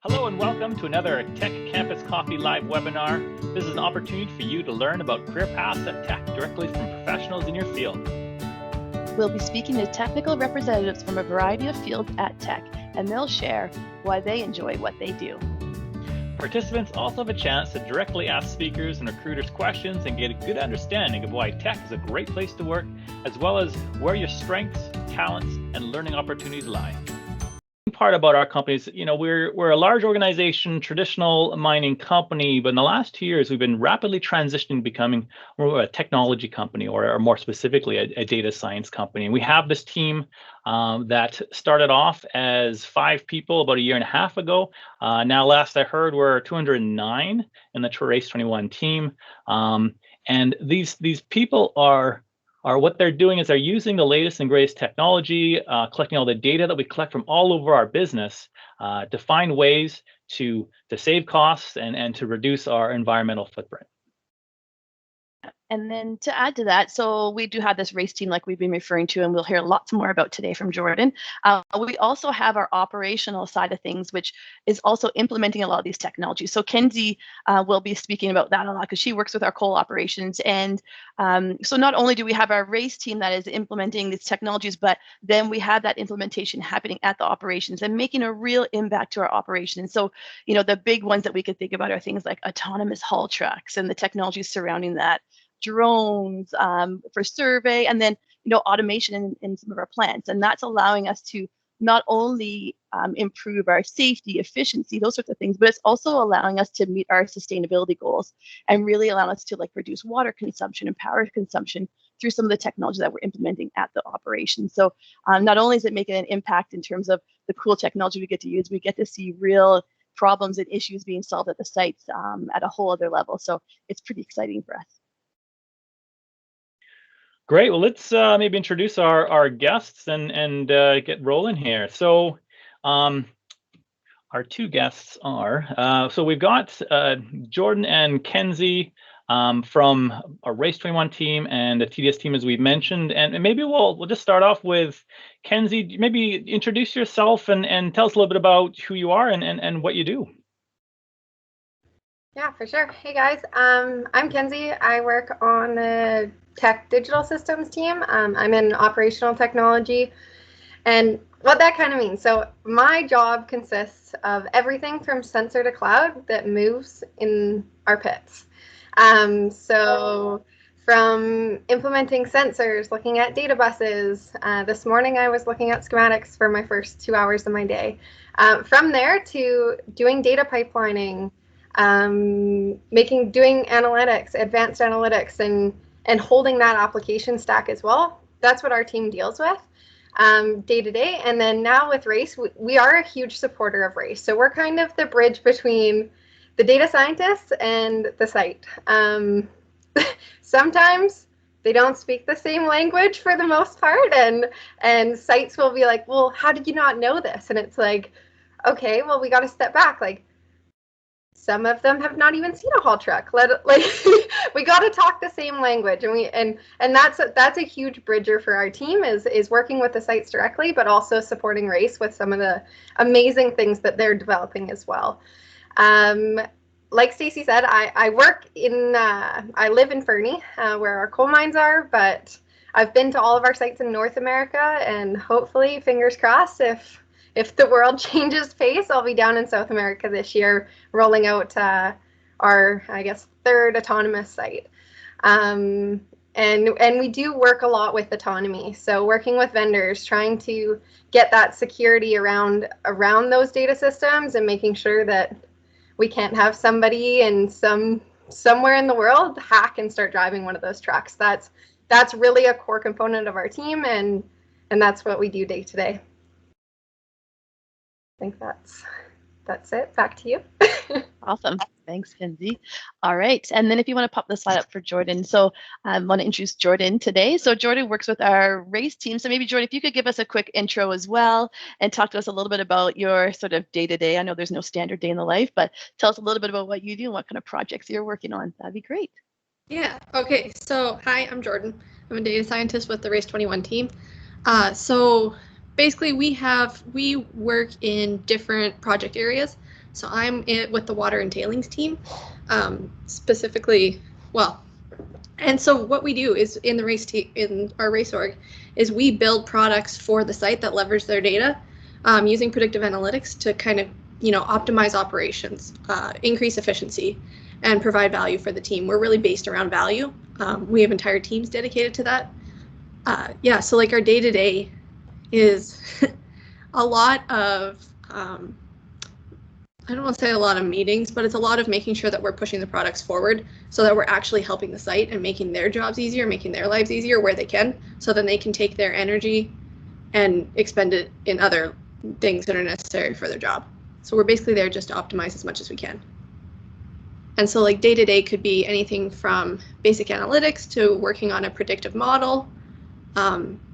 Hello and welcome to another Tech Campus Coffee Live webinar. This is an opportunity for you to learn about career paths at Tech directly from professionals in your field. We'll be speaking to technical representatives from a variety of fields at Tech, and they'll share why they enjoy what they do. Participants also have a chance to directly ask speakers and recruiters questions and get a good understanding of why Tech is a great place to work, as well as where your strengths, talents, and learning opportunities lie. Part about our companies, we're a large organization, traditional mining company, but in the last 2 years, we've been rapidly transitioning to becoming more of a technology company, or more specifically, a data science company. And we have this team that started off as 5 people about a year and a half ago. Now, last I heard, we're 209 in the Race 21 team. And these people are what they're doing is they're using the latest and greatest technology, collecting all the data that we collect from all over our business to find ways to save costs and to reduce our environmental footprint. And then to add to that, so we do have this race team like we've been referring to, and we'll hear lots more about today from Jordan. We also have our operational side of things, which is also implementing a lot of these technologies. So Kenzie will be speaking about that a lot because she works with our coal operations. And so not only do we have our race team that is implementing these technologies, but then we have that implementation happening at the operations and making a real impact to our operations. So, the big ones that we could think about are things like autonomous haul trucks and the technologies surrounding that, drones for survey, and then automation in some of our plants. And that's allowing us to not only improve our safety, efficiency, those sorts of things, but it's also allowing us to meet our sustainability goals and really allow us to reduce water consumption and power consumption through some of the technology that we're implementing at the operation. So not only is it making an impact in terms of the cool technology we get to use, we get to see real problems and issues being solved at the sites at a whole other level. So it's pretty exciting for us. Great. Well, let's maybe introduce our guests and get rolling here. So our 2 guests are, so we've got Jordan and Kenzie from our Race 21 team and the TDS team, as we've mentioned. And maybe we'll just start off with Kenzie. Maybe introduce yourself and tell us a little bit about who you are and what you do. Yeah, for sure. Hey guys, I'm Kenzie. I work on the Tech digital systems team. I'm in operational technology, and what that kind of means. So my job consists of everything from sensor to cloud that moves in our pits. So from implementing sensors, looking at data buses. This morning I was looking at schematics for my first 2 hours of my day. From there to doing data pipelining, doing analytics, advanced analytics, and holding that application stack as well. That's what our team deals with day to day. And then now with Race, we are a huge supporter of Race. So we're kind of the bridge between the data scientists and the site. Sometimes they don't speak the same language for the most part, and sites will be like, well, how did you not know this? And it's like, okay, well, we got to step back. Some of them have not even seen a haul truck. We got to talk the same language, and that's a huge bridger for our team is working with the sites directly, but also supporting Race with some of the amazing things that they're developing as well. Like Stacey said, I live in Fernie, where our coal mines are, but I've been to all of our sites in North America, and hopefully, fingers crossed, if the world changes pace, I'll be down in South America this year, rolling out our, I guess, 3rd autonomous site. And we do work a lot with autonomy. So working with vendors, trying to get that security around those data systems and making sure that we can't have somebody in somewhere in the world hack and start driving one of those trucks. That's really a core component of our team, and that's what we do day to day. I think that's it. Back to you. Awesome. Thanks, Kenzie. All right. And then if you want to pop the slide up for Jordan. So I want to introduce Jordan today. So Jordan works with our Race team. So maybe, Jordan, if you could give us a quick intro as well and talk to us a little bit about your sort of day-to-day. I know there's no standard day in the life, but tell us a little bit about what you do and what kind of projects you're working on. That'd be great. Yeah. Okay. So hi, I'm Jordan. I'm a data scientist with the Race 21 team. So basically we work in different project areas. So I'm with the water and tailings team, specifically, well, and so what we do is in our race org is we build products for the site that leverage their data using predictive analytics to kind of, optimize operations, increase efficiency, and provide value for the team. We're really based around value. We have entire teams dedicated to that. So like our day-to-day is a lot of, I don't want to say a lot of meetings, but it's a lot of making sure that we're pushing the products forward so that we're actually helping the site and making their jobs easier, making their lives easier where they can, so then they can take their energy and expend it in other things that are necessary for their job. So we're basically there just to optimize as much as we can. And so like day-to-day could be anything from basic analytics to working on a predictive model,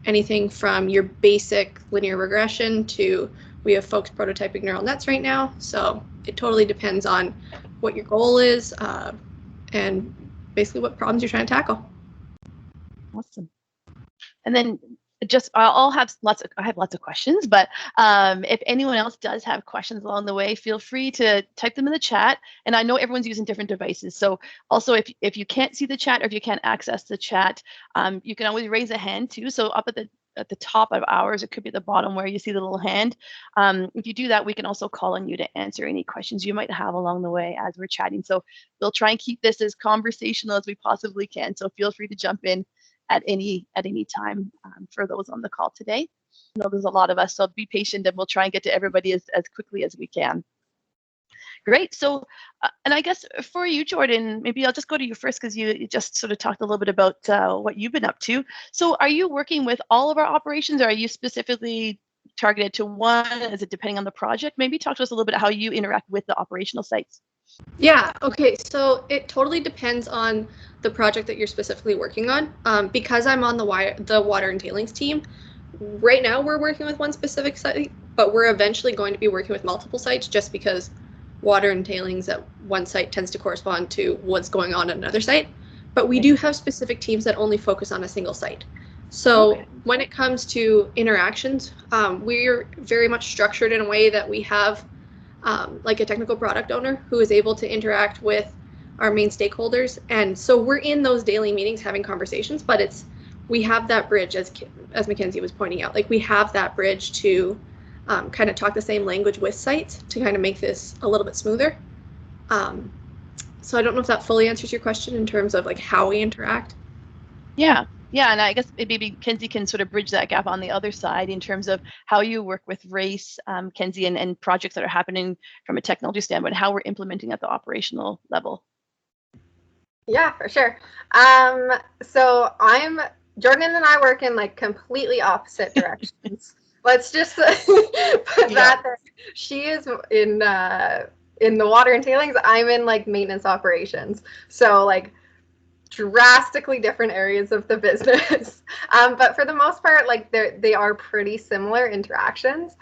anything from your basic linear regression to we have folks prototyping neural nets right now. So it totally depends on what your goal is and basically what problems you're trying to tackle. Awesome. And then I have lots of questions, but if anyone else does have questions along the way, feel free to type them in the chat. And I know everyone's using different devices. So also if you can't see the chat or if you can't access the chat, you can always raise a hand too. So up at the top of ours, it could be at the bottom where you see the little hand. If you do that, we can also call on you to answer any questions you might have along the way as we're chatting. So we'll try and keep this as conversational as we possibly can. So feel free to jump in at any time for those on the call today. I know there's a lot of us, so be patient and we'll try and get to everybody as quickly as we can. Great. So, and I guess for you, Jordan, maybe I'll just go to you first because you just sort of talked a little bit about what you've been up to. So are you working with all of our operations or are you specifically targeted to one? Is it depending on the project? Maybe talk to us a little bit how you interact with the operational sites. Yeah, okay, so it totally depends on the project that you're specifically working on. Because I'm on the water and tailings team, right now we're working with one specific site, but we're eventually going to be working with multiple sites just because water and tailings at one site tends to correspond to what's going on at another site. But we do have specific teams that only focus on a single site. So when it comes to interactions, we're very much structured in a way that we have like a technical product owner who is able to interact with our main stakeholders. And so we're in those daily meetings having conversations, but we have that bridge, as McKenzie was pointing out, like we have that bridge to kind of talk the same language with sites to kind of make this a little bit smoother. So I don't know if that fully answers your question in terms of like how we interact. Yeah, and I guess maybe Kenzie can sort of bridge that gap on the other side in terms of how you work with race, Kenzie, and projects that are happening from a technology standpoint, how we're implementing at the operational level. Yeah, for sure. So Jordan and I work in like completely opposite directions. Let's just put that there. She is in the water and tailings. I'm in like maintenance operations. So like drastically different areas of the business. But for the most part, like they are pretty similar interactions.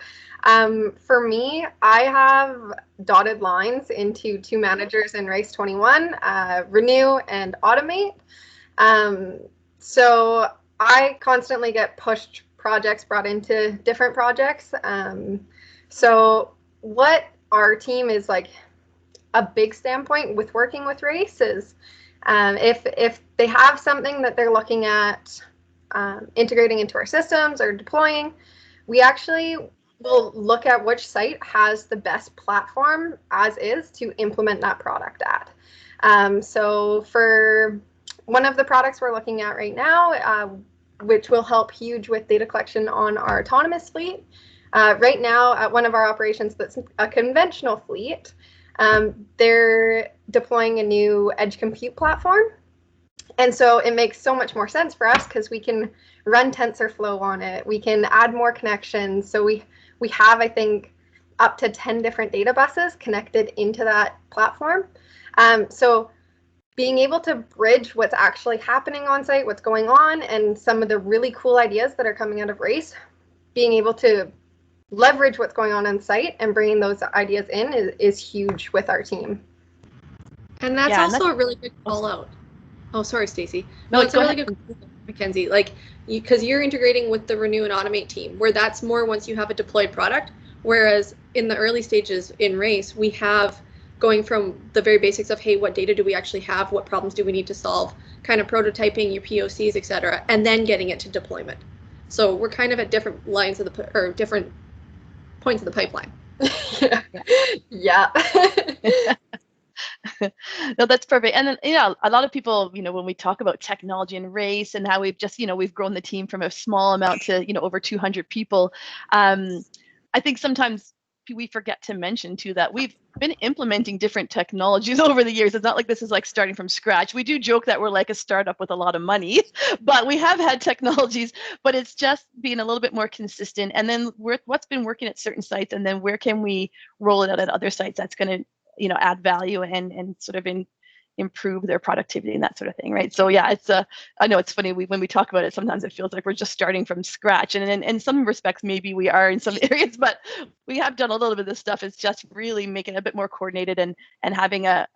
For me, I have dotted lines into two managers in Race 21, Renew and Automate. So I constantly get pushed projects brought into different projects. So what our team is like a big standpoint with working with Race is if they have something that they're looking at integrating into our systems or deploying, we actually will look at which site has the best platform as is to implement that product at. So for one of the products we're looking at right now, which will help huge with data collection on our autonomous fleet, right now at one of our operations that's a conventional fleet, they're deploying a new edge compute platform. And so it makes so much more sense for us because we can run TensorFlow on it. We can add more connections. So we have, I think, up to 10 different data buses connected into that platform. So being able to bridge what's actually happening on site, what's going on, and some of the really cool ideas that are coming out of Race, being able to leverage what's going on site and bringing those ideas in is huge with our team. And that's also a really good call out. Oh, sorry, Stacey. No, it's a really good call out, McKenzie. Like, because you're integrating with the Renew and Automate team, where that's more once you have a deployed product. Whereas in the early stages in race, we have going from the very basics of, hey, what data do we actually have? What problems do we need to solve? Kind of prototyping your POCs, et cetera, and then getting it to deployment. So we're kind of at different lines of or different points of the pipeline. Yeah. No, that's perfect. And then, a lot of people, when we talk about technology and race and how we've just, we've grown the team from a small amount to, over 200 people. I think sometimes we forget to mention too that we've been implementing different technologies over the years. It's not like this is like starting from scratch. We do joke that we're like a startup with a lot of money, but we have had technologies, but it's just being a little bit more consistent. And then what's been working at certain sites, and then where can we roll it out at other sites that's going to, add value and sort of improve their productivity and that sort of thing, right? So yeah, it's I know it's funny when we talk about it, sometimes it feels like we're just starting from scratch, and in some respects maybe we are in some areas, but we have done a little bit of this stuff. It's just really making it a bit more coordinated and having a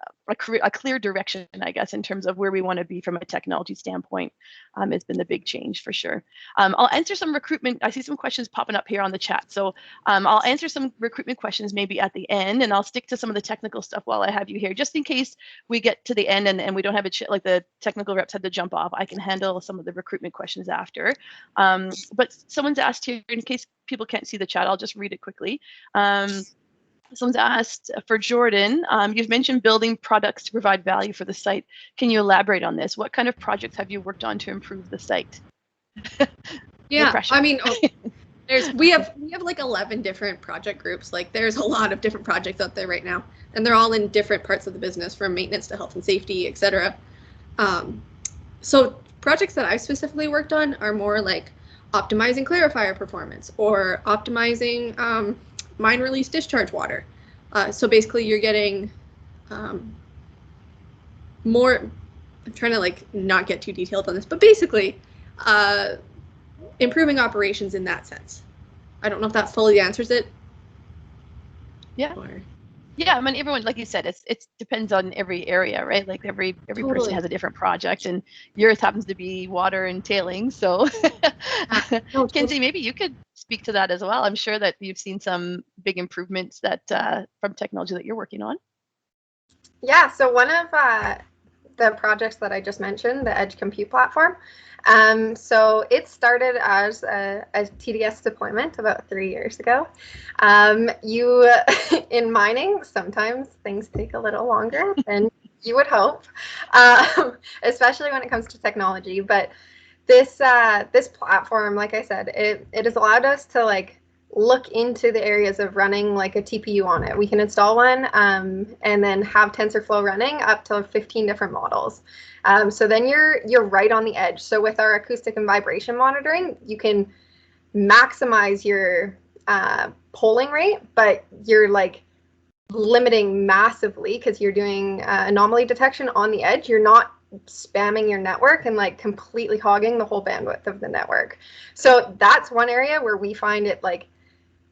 clear direction, I guess, in terms of where we want to be from a technology standpoint. Has been the big change for sure. I'll answer some recruitment. I see some questions popping up here on the chat, so I'll answer some recruitment questions maybe at the end, and I'll stick to some of the technical stuff while I have you here, just in case we get to the end and we don't have like the technical reps had to jump off. I can handle some of the recruitment questions after. But someone's asked here, in case people can't see the chat, I'll just read it quickly. Someone's asked for Jordan, you've mentioned building products to provide value for the site. Can you elaborate on this? What kind of projects have you worked on to improve the site? Yeah, no, I mean, we have like 11 different project groups. Like there's a lot of different projects out there right now, and they're all in different parts of the business, from maintenance to health and safety, etc. So projects that I specifically worked on are more like optimizing clarifier performance or optimizing mine release discharge water. So basically you're getting more, I'm trying to like not get too detailed on this, but basically improving operations in that sense. I don't know if that fully answers it. Yeah. Yeah, I mean, everyone, like you said, it depends on every area, right? Like every Totally. person has a different project, and yours happens to be water and tailings. So, Kenzie, maybe you could speak to that as well. I'm sure that you've seen some big improvements that from technology that you're working on. Yeah, so one of the projects that I just mentioned, the Edge Compute Platform, so it started as a TDS deployment about 3 years ago. In mining, sometimes things take a little longer than you would hope, especially when it comes to technology. But this platform, like I said, it has allowed us to like look into the areas of running like a TPU on it. We can install one and then have TensorFlow running up to 15 different models. So then you're right on the edge. So with our acoustic and vibration monitoring, you can maximize your polling rate, but you're like limiting massively because you're doing anomaly detection on the edge. You're not spamming your network and like completely hogging the whole bandwidth of the network. So that's one area where we find it like,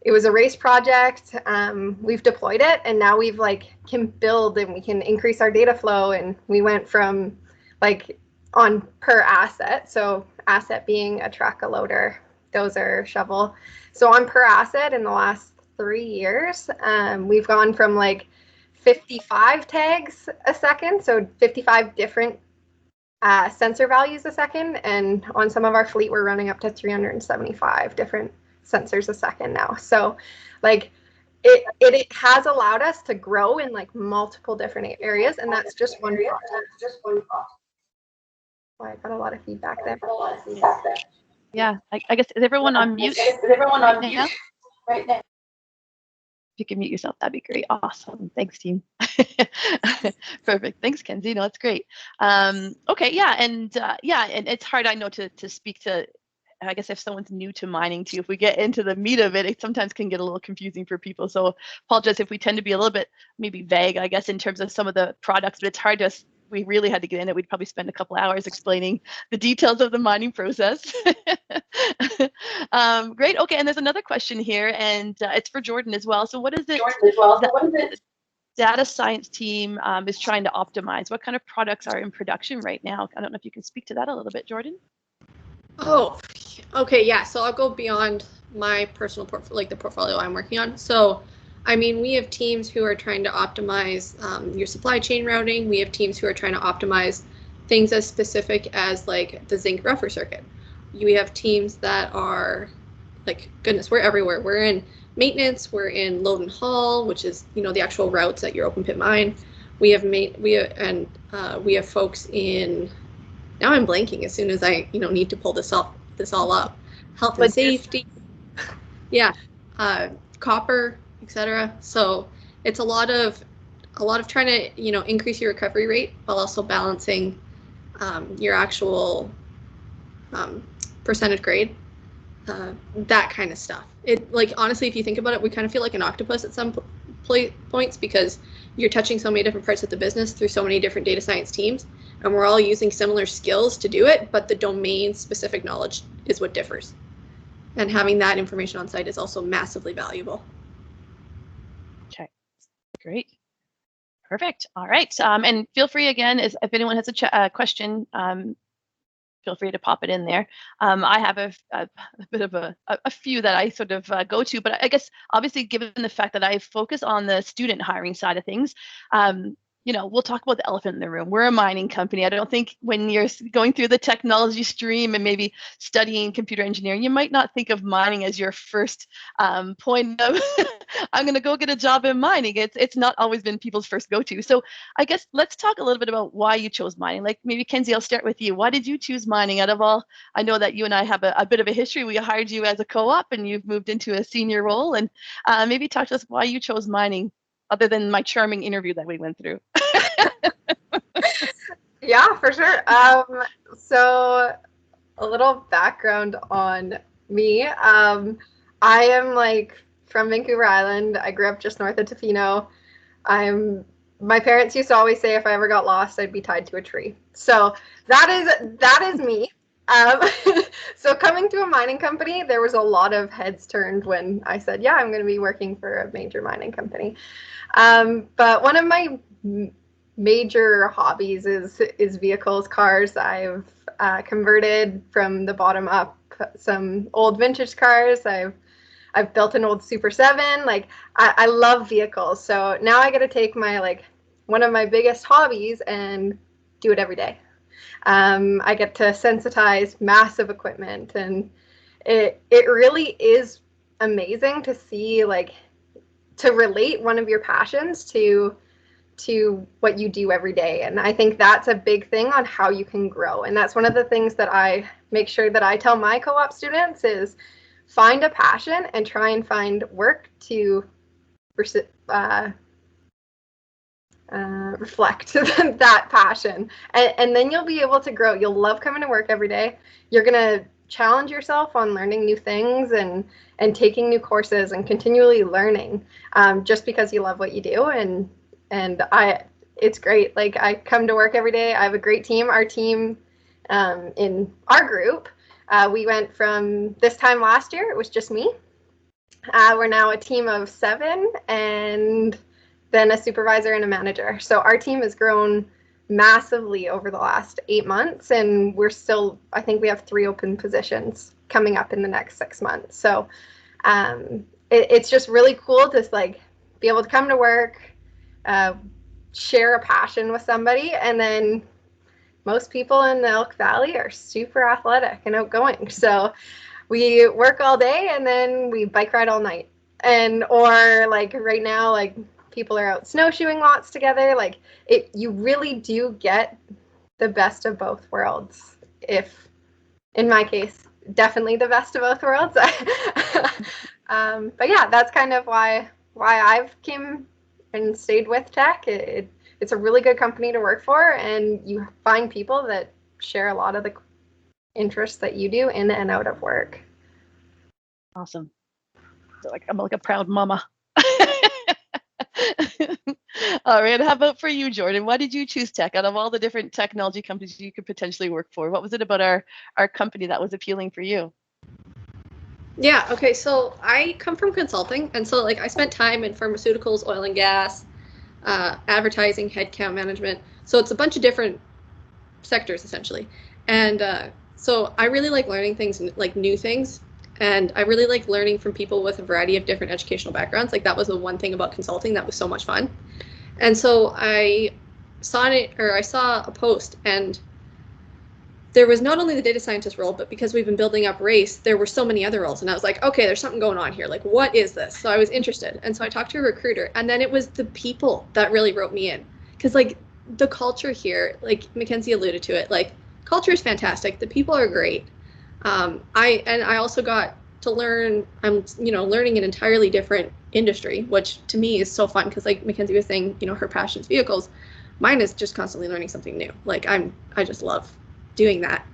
it was a race project. We've deployed it, and now we've like can build and we can increase our data flow. And we went from like on per asset, so asset being a truck, a loader, dozer, shovel. So on per asset in the last 3 years, we've gone from like 55 tags a second, so 55 different sensor values a second, and on some of our fleet we're running up to 375 different sensors a second now. So like it has allowed us to grow in like multiple different areas, and that's just one project. Oh, I got a lot of feedback there. Yeah, I guess, is everyone on mute? Right now? If you can mute yourself, that'd be great. Awesome. Thanks, team. Perfect. Thanks, Kenzie. No, that's great. Okay, yeah, and it's hard, I know, to speak to, I guess, if someone's new to mining too. If we get into the meat of it, it sometimes can get a little confusing for people. So apologize if we tend to be a little bit maybe vague, I guess, in terms of some of the products, but it's hard to, we really had to get in it. We'd probably spend a couple hours explaining the details of the mining process. Great. Okay, and there's another question here, and it's for Jordan as well. So what is it? The data science team is trying to optimize? What kind of products are in production right now? I don't know if you can speak to that a little bit, Jordan. Oh, okay, yeah. So I'll go beyond my personal like the portfolio I'm working on. So, I mean, we have teams who are trying to optimize your supply chain routing. We have teams who are trying to optimize things as specific as like the zinc buffer circuit. We have teams that are like, goodness, we're everywhere. We're in maintenance, we're in load and haul, which is, you know, the actual routes at your open pit mine. We have folks in, now I'm blanking as soon as I, you know, need to pull this all up. Health and safety. Yeah. Copper, etc. So it's a lot of trying to, you know, increase your recovery rate while also balancing your actual percentage grade, that kind of stuff. It, like, honestly, if you think about it, we kind of feel like an octopus at some points, because you're touching so many different parts of the business through so many different data science teams, and we're all using similar skills to do it, but the domain specific knowledge is what differs. And having that information on site is also massively valuable. Okay, great. Perfect. All right. And feel free again, if anyone has a question, feel free to pop it in there. I have a bit of a few that I sort of go to, but I guess obviously given the fact that I focus on the student hiring side of things, you know, we'll talk about the elephant in the room. We're a mining company. I don't think when you're going through the technology stream and maybe studying computer engineering, you might not think of mining as your first point of, I'm going to go get a job in mining. It's not always been people's first go-to. So I guess let's talk a little bit about why you chose mining. Like maybe Kenzie, I'll start with you. Why did you choose mining out of all? I know that you and I have a bit of a history. We hired you as a co-op and you've moved into a senior role. And maybe talk to us why you chose mining, other than my charming interview that we went through. Yeah, for sure. So a little background on me. I am like from Vancouver Island. I grew up just north of Tofino. My parents used to always say if I ever got lost, I'd be tied to a tree. So that is me. So coming to a mining company, there was a lot of heads turned when I said, yeah, I'm going to be working for a major mining company. But one of my major hobbies is vehicles, cars. I've converted from the bottom up some old vintage cars. I've built an old Super 7. Like I love vehicles. So now I get to take my one of my biggest hobbies and do it every day. I get to sensitize massive equipment, and it really is amazing to see, to relate one of your passions to what you do every day. And I think that's a big thing on how you can grow. And that's one of the things that I make sure that I tell my co-op students is find a passion and try and find work to reflect that passion. And then you'll be able to grow. You'll love coming to work every day. You're going to challenge yourself on learning new things and taking new courses and continually learning, just because you love what you do. And it's great. Like, I come to work every day. I have a great team. Our team in our group, we went from this time last year, it was just me. We're now a team of 7 and then a supervisor and a manager. So our team has grown massively over the last 8 months, and we're still, I think we have 3 open positions coming up in the next 6 months. So it's just really cool to be able to come to work, share a passion with somebody. And then most people in the Elk Valley are super athletic and outgoing. So we work all day and then we bike ride all night. Or right now, people are out snowshoeing lots together. You really do get the best of both worlds. If, in my case, definitely the best of both worlds. But yeah, that's kind of why I've came and stayed with Teck. It's a really good company to work for, and you find people that share a lot of the interests that you do in and out of work. Awesome. So I'm like a proud mama. All right. How about for you, Jordan? Why did you choose Teck out of all the different technology companies you could potentially work for? What was it about our company that was appealing for you? Yeah, okay, so I come from consulting, and so I spent time in pharmaceuticals, oil and gas, advertising, headcount management. So it's a bunch of different sectors essentially. And so I really like learning things, new things. And I really like learning from people with a variety of different educational backgrounds. Like that was the one thing about consulting that was so much fun. And so I saw a post, and there was not only the data scientist role, but because we've been building up race, there were so many other roles. And I was like, okay, there's something going on here. Like, what is this? So I was interested. And so I talked to a recruiter, and then it was the people that really wrote me in. Because like the culture here, like McKenzie alluded to it, like culture is fantastic. The people are great. I also got to learn, I'm learning an entirely different industry, which to me is so fun, because like McKenzie was saying, her passion is vehicles. Mine is just constantly learning something new. Like I just love doing that.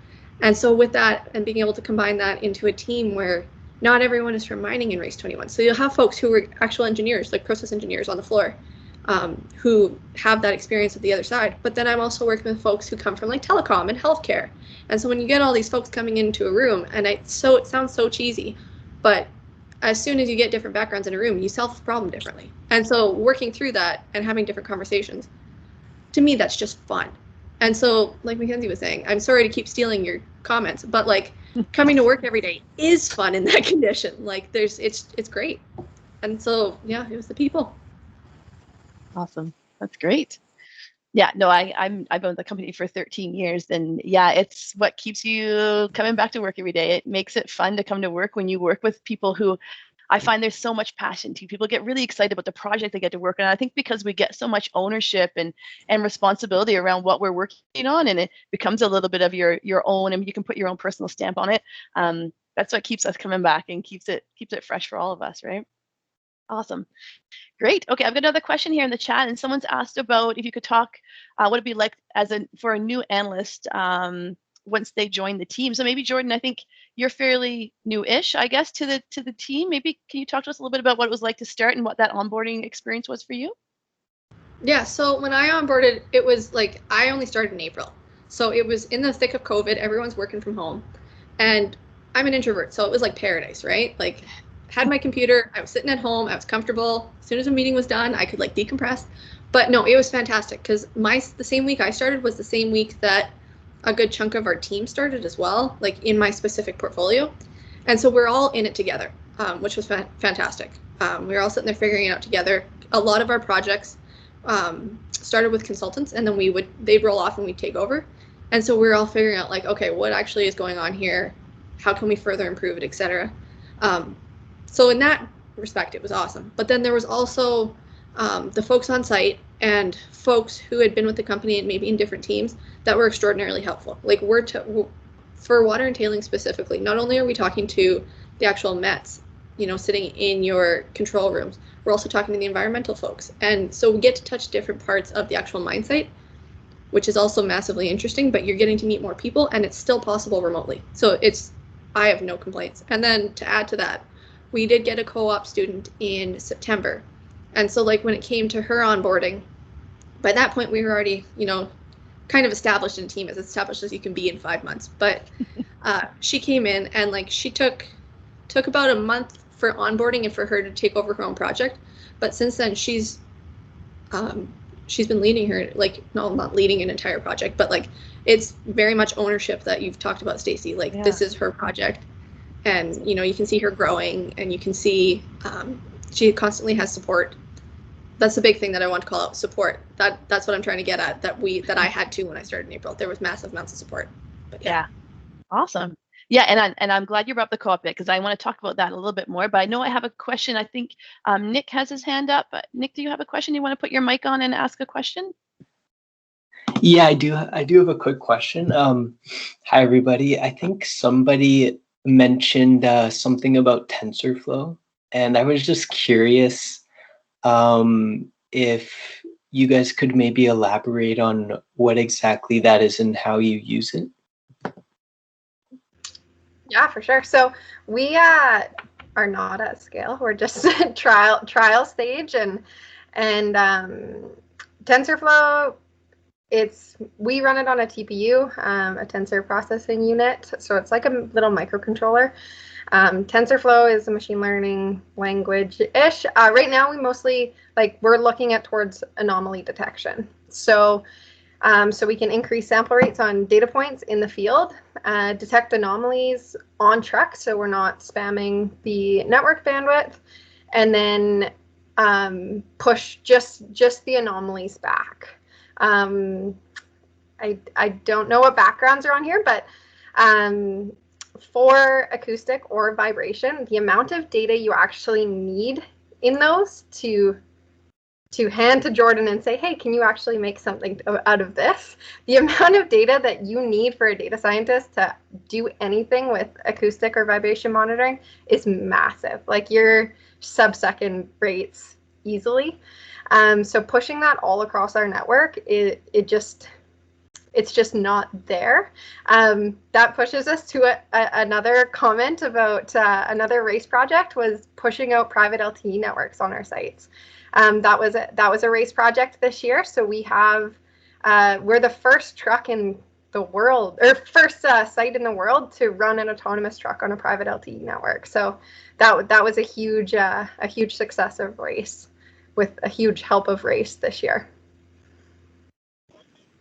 And so with that, and being able to combine that into a team where not everyone is from mining in Race 21. So you'll have folks who are actual engineers, like process engineers on the floor, who have that experience at the other side. But then I'm also working with folks who come from like telecom and healthcare. And so when you get all these folks coming into a room, and it sounds so cheesy, but as soon as you get different backgrounds in a room, you solve the problem differently. And so working through that and having different conversations, to me, that's just fun. And so, like McKenzie was saying, I'm sorry to keep stealing your comments, but like coming to work every day is fun in that condition. Like it's great. And so, yeah, it was the people. Awesome. That's great. Yeah, no, I've been with the company for 13 years, and yeah, it's what keeps you coming back to work every day. It makes it fun to come to work when you work with people who I find there's so much passion to. People get really excited about the project they get to work on. I think because we get so much ownership and responsibility around what we're working on, and it becomes a little bit of your own, and you can put your own personal stamp on it. That's what keeps us coming back and keeps it fresh for all of us, right? Awesome. Great. Okay, I've got another question here in the chat, and someone's asked about if you could talk what it'd be like for a new analyst once they join the team. So maybe Jordan, I think you're fairly new-ish, I guess, to the team. Maybe can you talk to us a little bit about what it was like to start and what that onboarding experience was for you? Yeah. So when I onboarded, it was like I only started in April, so it was in the thick of COVID. Everyone's working from home, and I'm an introvert, so it was like paradise, right? Like, had my computer, I was sitting at home, I was comfortable. As soon as a meeting was done, I could like decompress. But no, it was fantastic, because the same week I started was the same week that a good chunk of our team started as well, like in my specific portfolio. And so we're all in it together, which was fantastic. We were all sitting there figuring it out together. A lot of our projects started with consultants, and then they'd roll off and we'd take over. And so we're all figuring out like, okay, what actually is going on here? How can we further improve it, etc. So in that respect, it was awesome. But then there was also the folks on site and folks who had been with the company and maybe in different teams that were extraordinarily helpful. Like for water and tailings specifically, not only are we talking to the actual METs, sitting in your control rooms, we're also talking to the environmental folks. And so we get to touch different parts of the actual mine site, which is also massively interesting, but you're getting to meet more people, and it's still possible remotely. So I have no complaints. And then to add to that, we did get a co-op student in September. And so like when it came to her onboarding, by that point we were already, kind of established in a team, as established as you can be in 5 months. But she came in, and like she took about a month for onboarding and for her to take over her own project. But since then she's been leading her, like, no, not leading an entire project, but like it's very much ownership that you've talked about, Stacey. Like, yeah. This is her project. And you can see her growing, and you can see she constantly has support. That's the big thing that I want to call out, support. That's what I'm trying to get at, that I had to when I started in April. There was massive amounts of support. But yeah. Awesome. Yeah, and I'm glad you brought up the co-op bit, because I want to talk about that a little bit more. But I know I have a question. I think Nick has his hand up. Nick, do you have a question? You want to put your mic on and ask a question? Yeah, I do have a quick question. Hi, everybody. I think somebody mentioned something about TensorFlow, and I was just curious if you guys could maybe elaborate on what exactly that is and how you use it. Yeah, for sure. So we are not at scale. We're just trial stage, and TensorFlow, we run it on a TPU, a tensor processing unit. So it's like a little microcontroller. TensorFlow is a machine learning language-ish. Right now, we mostly we're looking towards anomaly detection. So So we can increase sample rates on data points in the field, detect anomalies on truck so we're not spamming the network bandwidth, and then push just the anomalies back. I don't know what backgrounds are on here, but for acoustic or vibration, the amount of data you actually need in those to hand to Jordan and say, hey, can you actually make something out of this? The amount of data that you need for a data scientist to do anything with acoustic or vibration monitoring is massive. Like your sub-second rates easily. So pushing that all across our network, it's just not there. That pushes us to another comment about another race project was pushing out private LTE networks on our sites. That was a race project this year. So we have we're the first truck in the world, or first site in the world to run an autonomous truck on a private LTE network. So that was a huge success of race, with a huge help of race this year.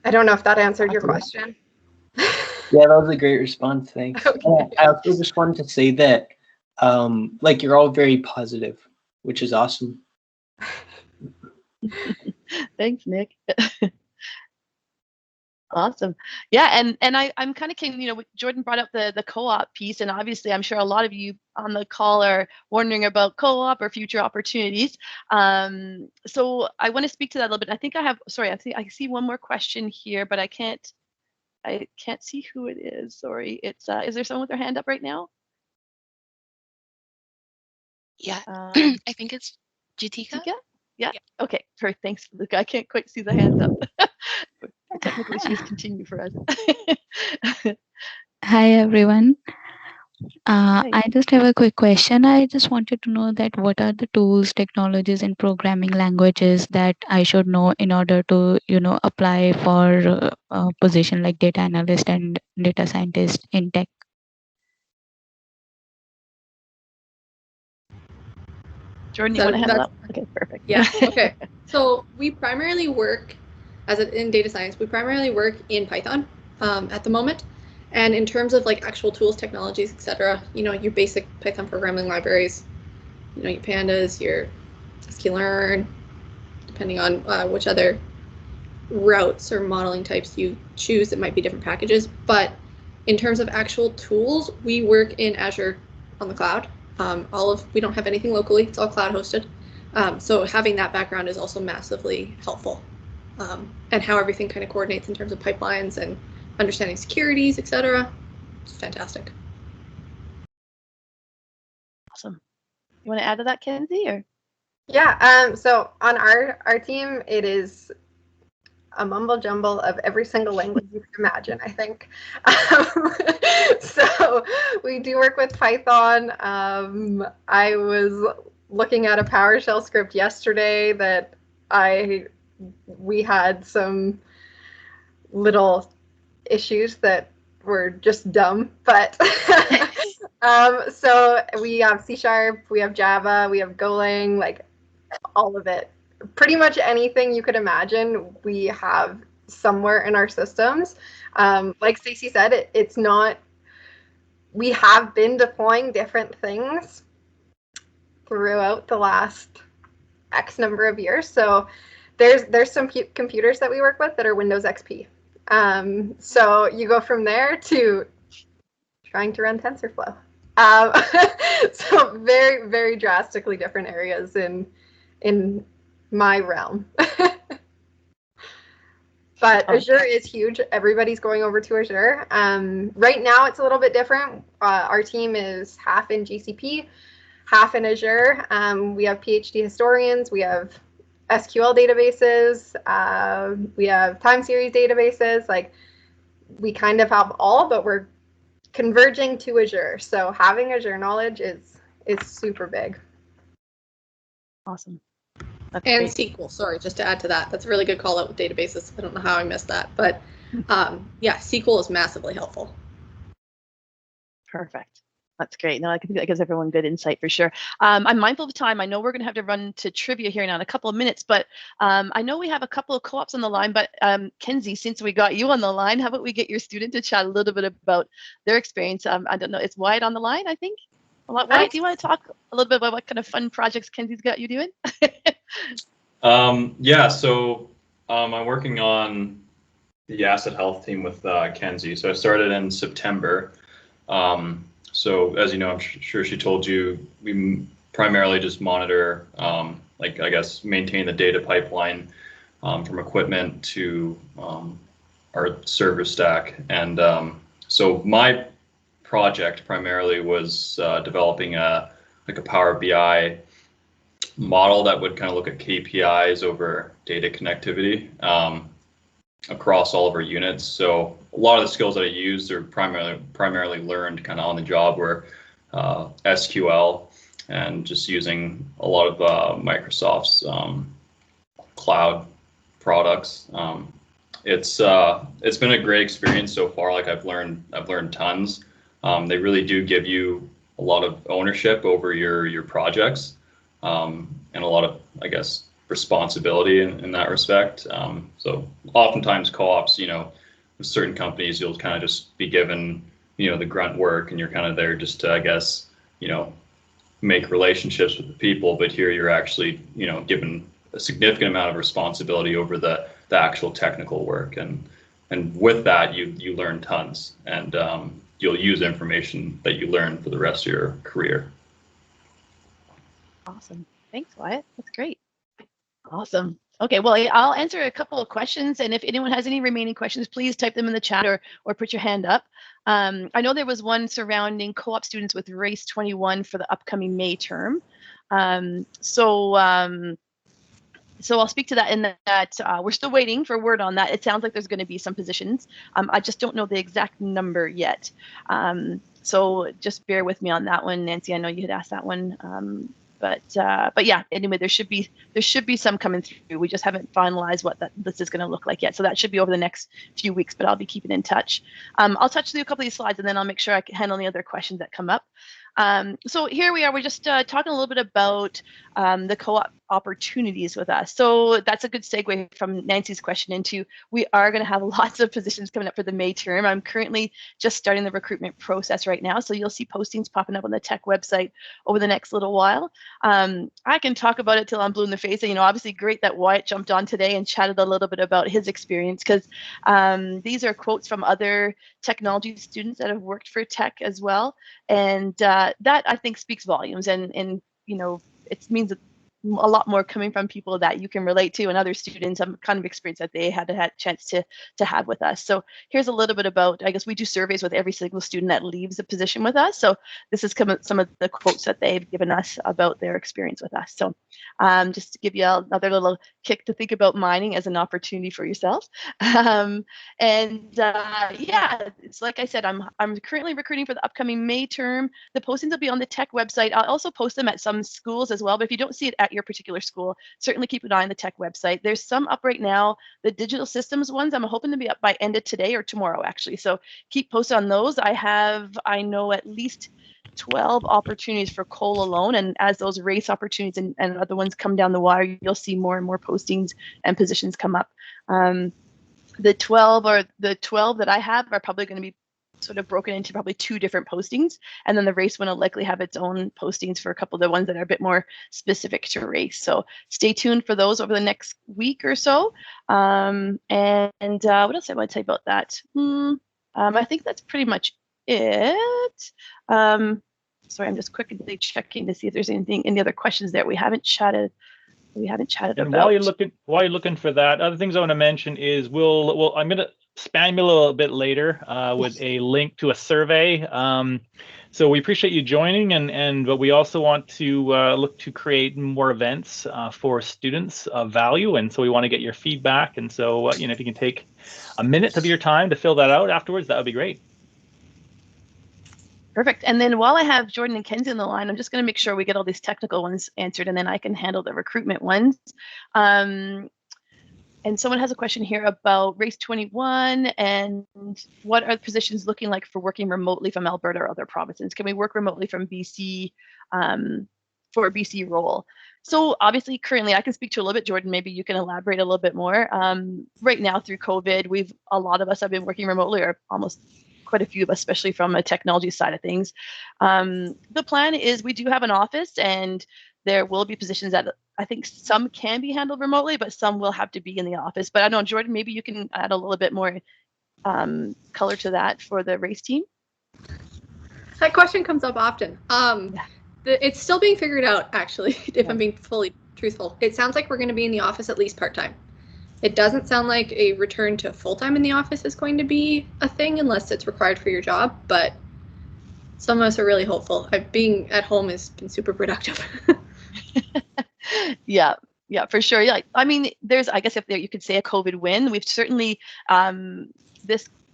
I don't know if that answered your question. Yeah, that was a great response. Thanks. Okay. I also just wanted to say that, like, you're all very positive, which is awesome. Thanks, Nick. Awesome. Yeah, and I'm kind of keen, Jordan brought up the co-op piece, and obviously I'm sure a lot of you on the call are wondering about co-op or future opportunities. So I want to speak to that a little bit. I think I see one more question here, but I can't see who it is. Sorry. It's is there someone with their hand up right now? Yeah, I think it's Jatika. Yeah. Okay. Perfect. Thanks, Luca. I can't quite see the hands up. Technical issues continue for us. Hi everyone. I just have a quick question. I just wanted to know that what are the tools, technologies, and programming languages that I should know in order to, apply for a position like data analyst and data scientist in tech? Jordan, you want to handle that? Okay, perfect. Yeah. Okay. So we primarily work in data science. We primarily work in Python at the moment. And in terms of like actual tools, technologies, etc., your basic Python programming libraries, your pandas, your sklearn, depending on which other routes or modeling types you choose, it might be different packages. But in terms of actual tools, we work in Azure on the cloud. We don't have anything locally; it's all cloud hosted. So having that background is also massively helpful, and how everything kind of coordinates in terms of pipelines and understanding securities, etc. It's fantastic. Awesome. You want to add to that, Kenzie, or? Yeah. So on our team, it is a mumble jumble of every single language you can imagine, I think. So we do work with Python. I was looking at a PowerShell script yesterday that we had some little issues that were just dumb, but so we have C#, we have Java, we have Golang, like all of it. Pretty much anything you could imagine, we have somewhere in our systems. Like Stacey said, it's not. We have been deploying different things throughout the last X number of years. So there's some computers that we work with that are Windows XP. So you go from there to trying to run TensorFlow. So very, very drastically different areas in my realm. But Azure is huge. Everybody's going over to Azure. Right now it's a little bit different. Our team is half in GCP, half in Azure. We have PhD historians. We have SQL databases. We have time series databases. Like, we kind of have all, but we're converging to Azure. So having Azure knowledge is super big. Awesome. That's and great. SQL, sorry, just to add to that. That's a really good call out with databases. I don't know how I missed that, but yeah, SQL is massively helpful. Perfect. That's great. No, I think that gives everyone good insight for sure. I'm mindful of time. I know we're going to have to run to trivia here now in a couple of minutes, but I know we have a couple of co-ops on the line. But Kenzie, since we got you on the line, how about we get your student to chat a little bit about their experience? I don't know. Is Wyatt on the line, I think? Wyatt, do you want to talk a little bit about what kind of fun projects Kenzie's got you doing? Yeah, so I'm working on the asset health team with Kenzie. So I started in September. So as you know, I'm sure she told you, we primarily just monitor, like I guess, maintain the data pipeline from equipment to our server stack. And so my project primarily was developing a Power BI model that would kind of look at KPIs over data connectivity across all of our units. So a lot of the skills that I used are primarily learned kind of on the job, were SQL and just using a lot of Microsoft's cloud products. It's been a great experience so far. Like I've learned tons. They really do give you a lot of ownership over your projects, and a lot of, I guess, responsibility in that respect. So oftentimes co-ops, with certain companies, you'll kind of just be given, the grunt work, and you're kind of there just to, I guess, make relationships with the people. But here you're actually, given a significant amount of responsibility over the actual technical work, and with that you learn tons, and you'll use information that you learn for the rest of your career. Awesome. Thanks, Wyatt. That's great. Awesome. Okay, well, I'll answer a couple of questions, and if anyone has any remaining questions, please type them in the chat or put your hand up. I know there was one surrounding co-op students with Race 21 for the upcoming May term. So I'll speak to that in that we're still waiting for word on that. It sounds like there's going to be some positions. I just don't know the exact number yet. So just bear with me on that one, Nancy. I know you had asked that one. But yeah, anyway, there should be some coming through. We just haven't finalized what this is going to look like yet. So that should be over the next few weeks, but I'll be keeping in touch. I'll touch through a couple of these slides, and then I'll make sure I can handle any other questions that come up. So here we are. We're just talking a little bit about the co-op opportunities with us. So that's a good segue from Nancy's question into, we are going to have lots of positions coming up for the May term. I'm currently just starting the recruitment process right now. So you'll see postings popping up on the Teck website over the next little while. I can talk about it till I'm blue in the face. And, obviously great that Wyatt jumped on today and chatted a little bit about his experience, because these are quotes from other technology students that have worked for Teck as well. And that, I think, speaks volumes, and it means that a lot more coming from people that you can relate to, and other students have kind of experience that they had a chance to have with us. So here's a little bit about, I guess we do surveys with every single student that leaves a position with us. So this is some of the quotes that they've given us about their experience with us. So just to give you another little kick to think about mining as an opportunity for yourself. Yeah, it's like I said, I'm currently recruiting for the upcoming May term. The postings will be on the Teck website. I'll also post them at some schools as well, but if you don't see it at your particular school, certainly keep an eye on the Teck website. There's some up right now. The digital systems ones, I'm hoping to be up by end of today or tomorrow, actually. So keep posted on those. I know at least 12 opportunities for coal alone, and as those race opportunities and other ones come down the wire, you'll see more and more postings and positions come up. The 12 that I have are probably going to be sort of broken into probably 2 different postings, and then the race one will likely have its own postings for a couple of the ones that are a bit more specific to race. So stay tuned for those over the next week or so. And what else I want to tell you about that? I think that's pretty much it. Sorry, I'm just quickly checking to see if there's any other questions there we haven't chatted And about. while you're looking for that, other things I want to mention is I'm going to spam you a little bit later with a link to a survey. So we appreciate you joining, but we also want to look to create more events for students of value, and so we want to get your feedback. And so if you can take a minute of your time to fill that out afterwards, that would be great. Perfect. And then while I have Jordan and Kenzie on the line, I'm just going to make sure we get all these technical ones answered, and then I can handle the recruitment ones. And someone has a question here about Race 21 and what are the positions looking like for working remotely from Alberta or other provinces? Can we work remotely from BC for a BC role? So obviously, currently, I can speak to a little bit, Jordan. Maybe you can elaborate a little bit more. Right now, through COVID, a lot of us have been working remotely, or almost quite a few of us, especially from a technology side of things. The plan is we do have an office, and there will be positions that I think some can be handled remotely, but some will have to be in the office. But I don't know, Jordan, maybe you can add a little bit more color to that for the race team. That question comes up often. It's still being figured out, actually, if I'm being fully truthful. It sounds like we're going to be in the office at least part-time. It doesn't sound like a return to full-time in the office is going to be a thing unless it's required for your job, but some of us are really hopeful. Being at home has been super productive. Yeah, for sure. Yeah, I mean, there's, I guess, if you could say a COVID win, we've certainly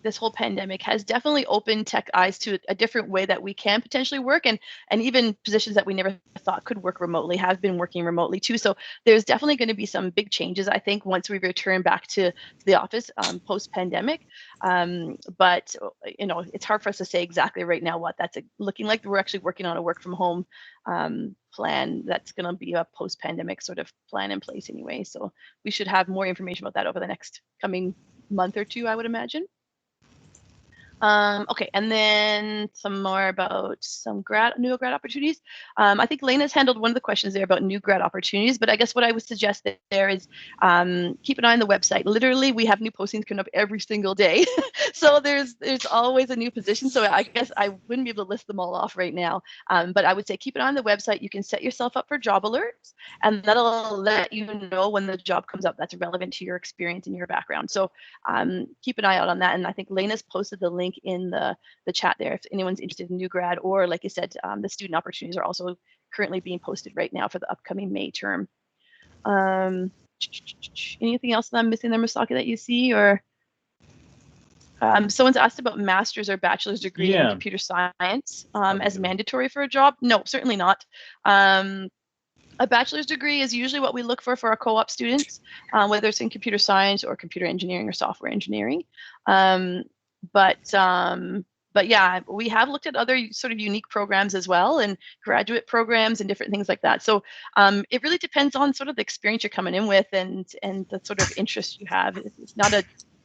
this whole pandemic has definitely opened tech eyes to a different way that we can potentially work, and even positions that we never thought could work remotely have been working remotely too. So there's definitely going to be some big changes, I think, once we return back to the office post-pandemic. But it's hard for us to say exactly right now what that's looking like. We're actually working on a work from home plan that's going to be a post-pandemic sort of plan in place anyway. So we should have more information about that over the next coming month or two, I would imagine. Okay, and then some more about some new grad opportunities. I think Lena's handled one of the questions there about new grad opportunities, but I guess what I would suggest there is keep an eye on the website. Literally, we have new postings coming up every single day. So there's always a new position. So I guess I wouldn't be able to list them all off right now. But I would say keep it on the website. You can set yourself up for job alerts, and that'll let you know when the job comes up that's relevant to your experience and your background. So keep an eye out on that. And I think Lena's posted the link in the chat there if anyone's interested in new grad, or like you said, the student opportunities are also currently being posted right now for the upcoming May term. Anything else that I'm missing there, Masaki, that you see? Or someone's asked about master's or bachelor's degree in computer science as mandatory for a job. No, certainly not. A bachelor's degree is usually what we look for our co-op students, whether it's in computer science or computer engineering or software engineering. But yeah, we have looked at other sort of unique programs as well, and graduate programs and different things like that. So it really depends on sort of the experience you're coming in with and the sort of interest you have. It's not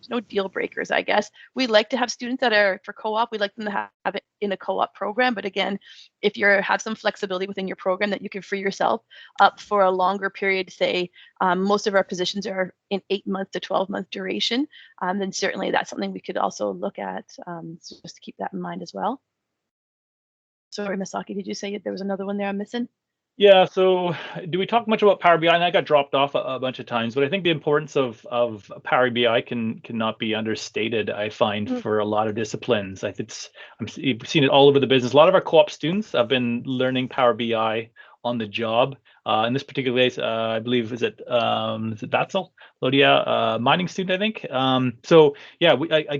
no deal breakers, I guess. We like to have students that are for co-op. We like them to have it in a co-op program. But again, if you have some flexibility within your program that you can free yourself up for a longer period, say most of our positions are in 8-month to 12-month duration, then certainly that's something we could also look at, so just to keep that in mind as well. Sorry, Masaki, did you say there was another one there I'm missing? Yeah, so do we talk much about Power BI? And I got dropped off a bunch of times, but I think the importance of Power BI cannot be understated, I find, for a lot of disciplines. You've seen it all over the business. A lot of our co-op students have been learning Power BI on the job. In this particular case, I believe, is it Batzel? Lodia, mining student, I think. So yeah,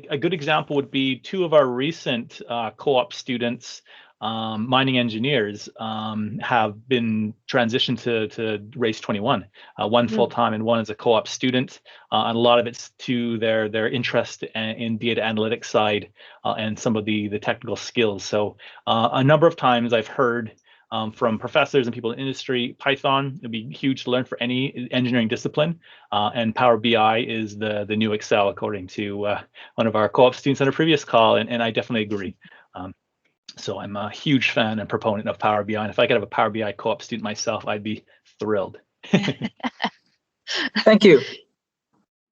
a good example would be two of our recent co-op students, mining engineers, have been transitioned to Race 21, one full-time and one as a co-op student, and a lot of it's to their interest in data analytics side and some of the technical skills. So a number of times I've heard from professors and people in industry, Python would be huge to learn for any engineering discipline, and Power BI is the new Excel, according to one of our co-op students on a previous call, and I definitely agree. So I'm a huge fan and proponent of Power BI, and if I could have a Power BI co-op student myself, I'd be thrilled. Thank you.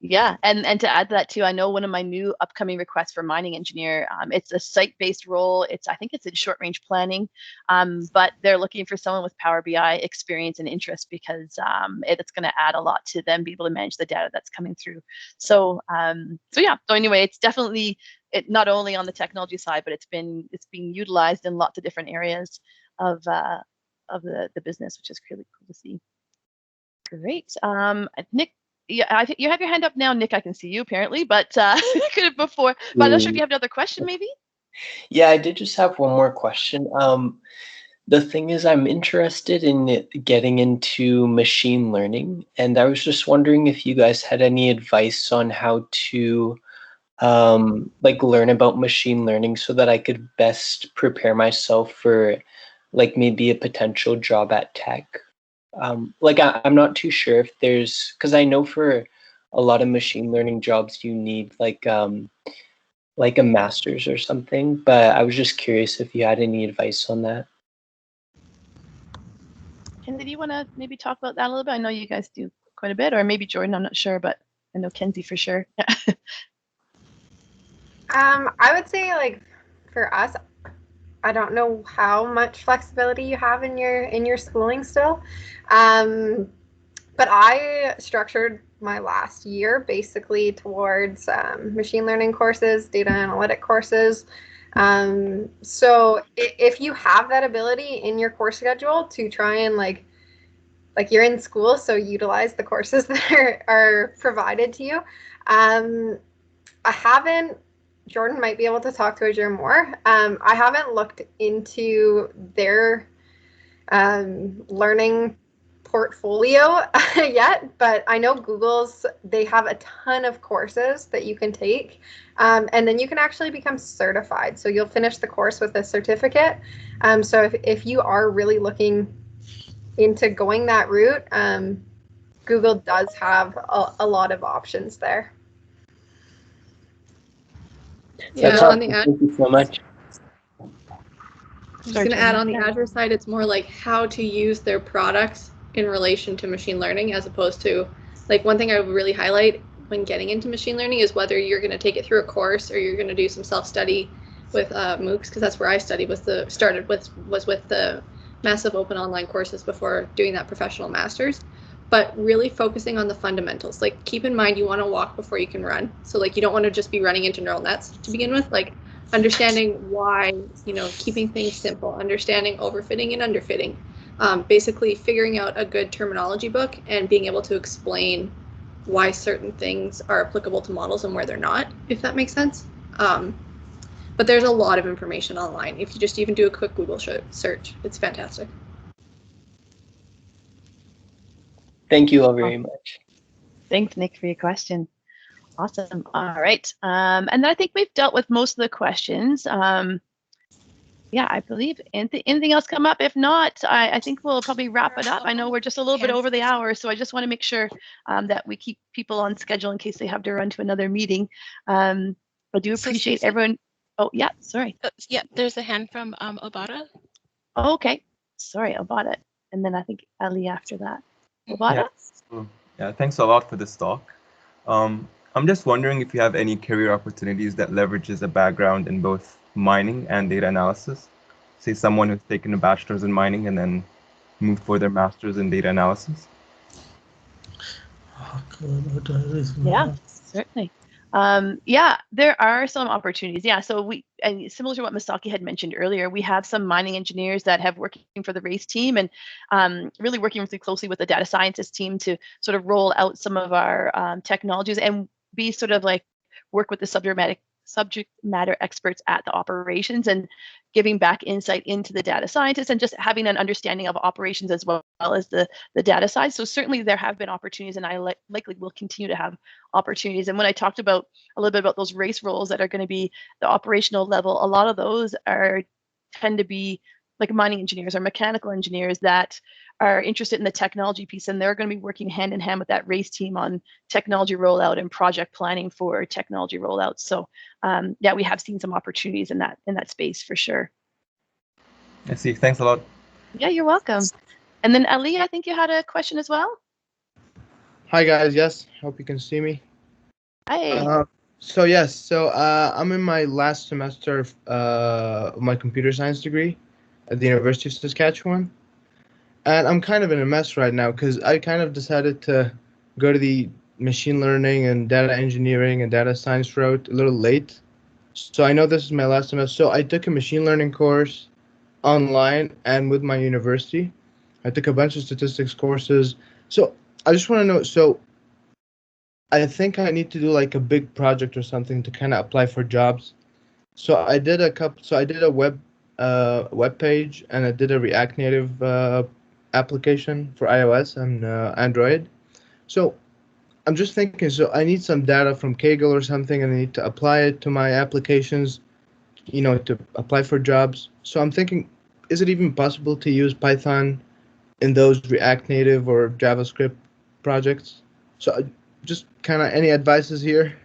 Yeah, and to add to that too, I know one of my new upcoming requests for mining engineer, it's a site-based role. I think it's in short-range planning, but they're looking for someone with Power BI experience and interest because it's going to add a lot to them be able to manage the data that's coming through. So yeah. So anyway, it's definitely not only on the technology side, but it's being utilized in lots of different areas of the business, which is really cool to see. Great, Nick. Yeah, you have your hand up now, Nick. I can see you apparently, but could have before. But I'm not sure if you have another question, maybe. Yeah, I did just have one more question. The thing is, I'm interested in getting into machine learning, and I was just wondering if you guys had any advice on how to like learn about machine learning so that I could best prepare myself for like maybe a potential job at Teck. Like I'm not too sure if there's, because I know for a lot of machine learning jobs you need like a master's or something, but I was just curious if you had any advice on that. Kenzie, do you want to maybe talk about that a little bit? I know you guys do quite a bit, or maybe Jordan, I'm not sure, but I know Kenzie for sure. I would say like for us, I don't know how much flexibility you have in your schooling still, but I structured my last year basically towards machine learning courses, data analytic courses. So if you have that ability in your course schedule to try and like you're in school, so utilize the courses that are provided to you. I haven't, Jordan might be able to talk to Azure more. I haven't looked into their learning portfolio yet, but I know Google's, they have a ton of courses that you can take, and then you can actually become certified. So you'll finish the course with a certificate. So if you are really looking into going that route, Google does have a lot of options there. Yeah, That's on the awesome. Thank you so much. I'm just going to add on the Azure side, it's more like how to use their products in relation to machine learning, as opposed to, like, one thing I would really highlight when getting into machine learning is whether you're going to take it through a course or you're going to do some self-study with MOOCs, because that's where I studied was with the massive open online courses before doing that professional master's. But really focusing on the fundamentals. Like, keep in mind you want to walk before you can run. So like, you don't want to just be running into neural nets to begin with. Like, understanding why, keeping things simple, understanding overfitting and underfitting, basically figuring out a good terminology book and being able to explain why certain things are applicable to models and where they're not, if that makes sense. But there's a lot of information online. If you just even do a quick Google search, it's fantastic. Thank you all very much. Thanks, Nick, for your question. Awesome. All right. And I think we've dealt with most of the questions. Yeah, I believe. Anything else come up? If not, I think we'll probably wrap it up. I know we're just a little bit over the hour, so I just want to make sure that we keep people on schedule in case they have to run to another meeting. I do appreciate everyone. Oh, yeah, sorry. Yeah, there's a hand from Obata. Oh, okay. Sorry, Obata. And then I think Ali after that. Obata? Yeah, thanks a lot for this talk. I'm just wondering if you have any career opportunities that leverages a background in both mining and data analysis. Say someone who's taken a bachelor's in mining and then moved for their master's in data analysis. Yeah, certainly. Yeah, there are some opportunities. Yeah, so and similar to what Masaki had mentioned earlier, we have some mining engineers that have working for the race team and really working really closely with the data scientist team to sort of roll out some of our technologies and be sort of like work with the subject matter experts at the operations and giving back insight into the data scientists and just having an understanding of operations as well as the data side. So certainly there have been opportunities, and I likely will continue to have opportunities. And when I talked about a little bit about those race roles that are going to be the operational level, a lot of those tend to be like mining engineers or mechanical engineers that are interested in the technology piece, and they're going to be working hand in hand with that race team on technology rollout and project planning for technology rollouts. So yeah, we have seen some opportunities in that space for sure. I see. Thanks a lot. Yeah, you're welcome. And then Ali, I think you had a question as well. Hi guys. Yes, hope you can see me. Hi. So I'm in my last semester of my computer science degree at the University of Saskatchewan. And I'm kind of in a mess right now because I kind of decided to go to the machine learning and data engineering and data science route a little late. So I know this is my last semester. So I took a machine learning course online and with my university. I took a bunch of statistics courses. So I just want to know, so I think I need to do like a big project or something to kind of apply for jobs. So I did a web web page, and I did a React Native application for iOS and Android. So I'm just thinking, so I need some data from Kaggle or something, and I need to apply it to my applications, to apply for jobs. So I'm thinking, is it even possible to use Python in those React Native or JavaScript projects? So just kind of any advices here?